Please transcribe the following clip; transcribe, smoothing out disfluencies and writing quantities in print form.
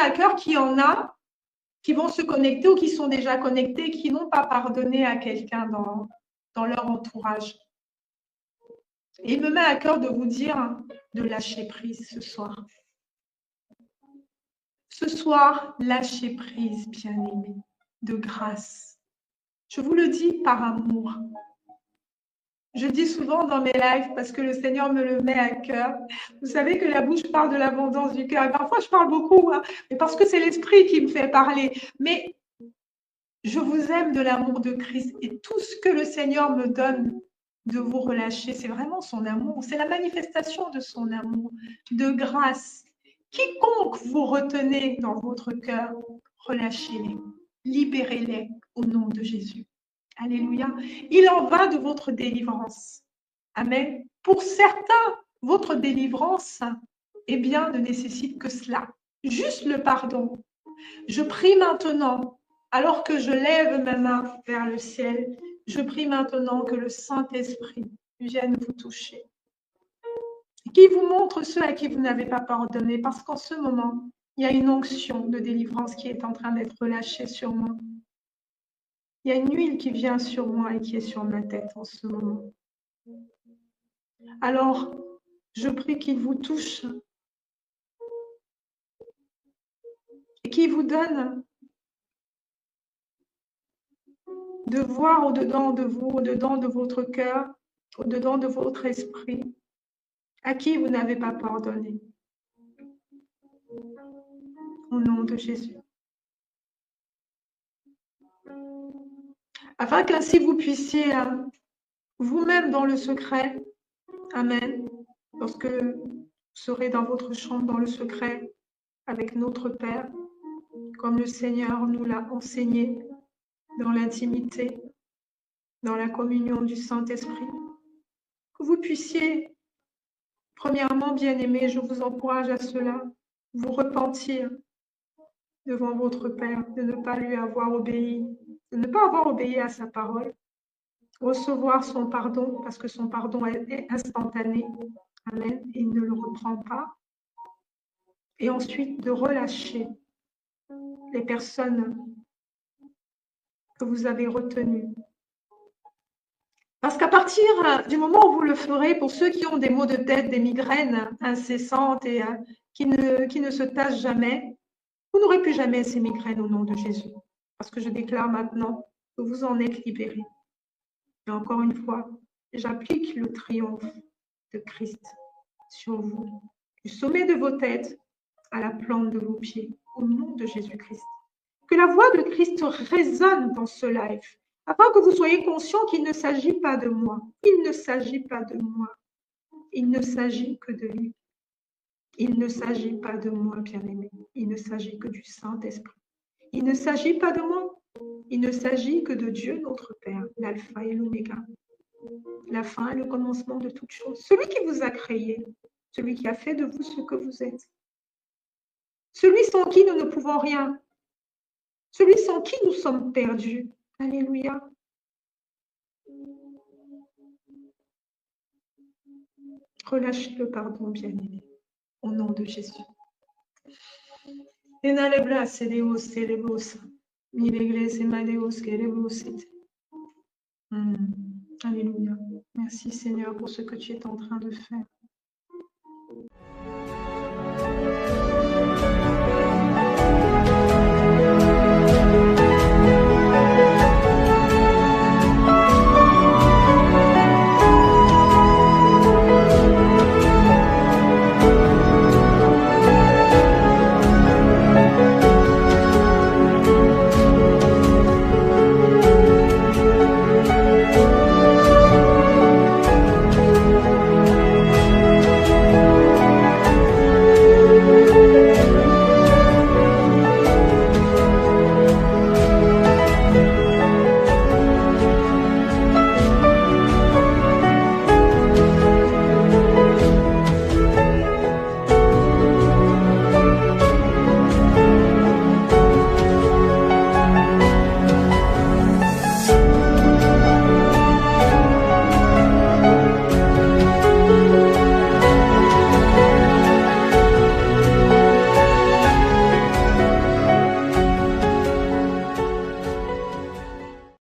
à cœur qu'il y en a qui vont se connecter ou qui sont déjà connectés, qui n'ont pas pardonné à quelqu'un dans leur entourage. Et il me met à cœur de vous dire de lâcher prise ce soir. Ce soir, lâchez prise, bien-aimés, de grâce. Je vous le dis par amour. Je dis souvent dans mes lives, parce que le Seigneur me le met à cœur, vous savez que la bouche parle de l'abondance du cœur. Et parfois, je parle beaucoup, hein, mais parce que c'est l'Esprit qui me fait parler. Mais je vous aime de l'amour de Christ. Et tout ce que le Seigneur me donne de vous relâcher, c'est vraiment son amour. C'est la manifestation de son amour, de grâce. Quiconque vous retenez dans votre cœur, relâchez-les, libérez-les au nom de Jésus. Alléluia. Il en va de votre délivrance. Amen. Pour certains, votre délivrance, eh bien, ne nécessite que cela. Juste le pardon. Je prie maintenant, alors que je lève ma main vers le ciel, je prie maintenant que le Saint-Esprit vienne vous toucher. Qui vous montre ceux à qui vous n'avez pas pardonné, parce qu'en ce moment, il y a une onction de délivrance qui est en train d'être relâchée sur moi. Il y a une huile qui vient sur moi et qui est sur ma tête en ce moment. Alors, je prie qu'il vous touche et qu'il vous donne de voir au-dedans de vous, au-dedans de votre cœur, au-dedans de votre esprit, à qui vous n'avez pas pardonné. Au nom de Jésus. Afin qu'ainsi vous puissiez vous-même dans le secret, amen, lorsque vous serez dans votre chambre dans le secret avec notre Père, comme le Seigneur nous l'a enseigné dans l'intimité, dans la communion du Saint-Esprit, que vous puissiez, premièrement, bien-aimés, je vous encourage à cela, vous repentir devant votre Père, de ne pas lui avoir obéi, de ne pas avoir obéi à sa parole, recevoir son pardon, parce que son pardon est instantané, amen, il ne le reprend pas, et ensuite de relâcher les personnes que vous avez retenues. Parce qu'à partir du moment où vous le ferez, pour ceux qui ont des maux de tête, des migraines incessantes et qui ne se tassent jamais, vous n'aurez plus jamais ces migraines au nom de Jésus. Parce que je déclare maintenant que vous en êtes libérés. Et encore une fois, j'applique le triomphe de Christ sur vous, du sommet de vos têtes à la plante de vos pieds, au nom de Jésus-Christ. Que la voix de Christ résonne dans ce live, afin que vous soyez conscients qu'il ne s'agit pas de moi. Il ne s'agit pas de moi. Il ne s'agit que de lui. Il ne s'agit pas de moi, bien-aimé. Il ne s'agit que du Saint-Esprit. Il ne s'agit pas de moi. Il ne s'agit que de Dieu, notre Père, l'alpha et l'oméga, la fin et le commencement de toutes choses. Celui qui vous a créé, celui qui a fait de vous ce que vous êtes. Celui sans qui nous ne pouvons rien. Celui sans qui nous sommes perdus. Alléluia. Relâche le pardon, bien-aimé, au nom de Jésus. Alléluia. Merci Seigneur pour ce que tu es en train de faire.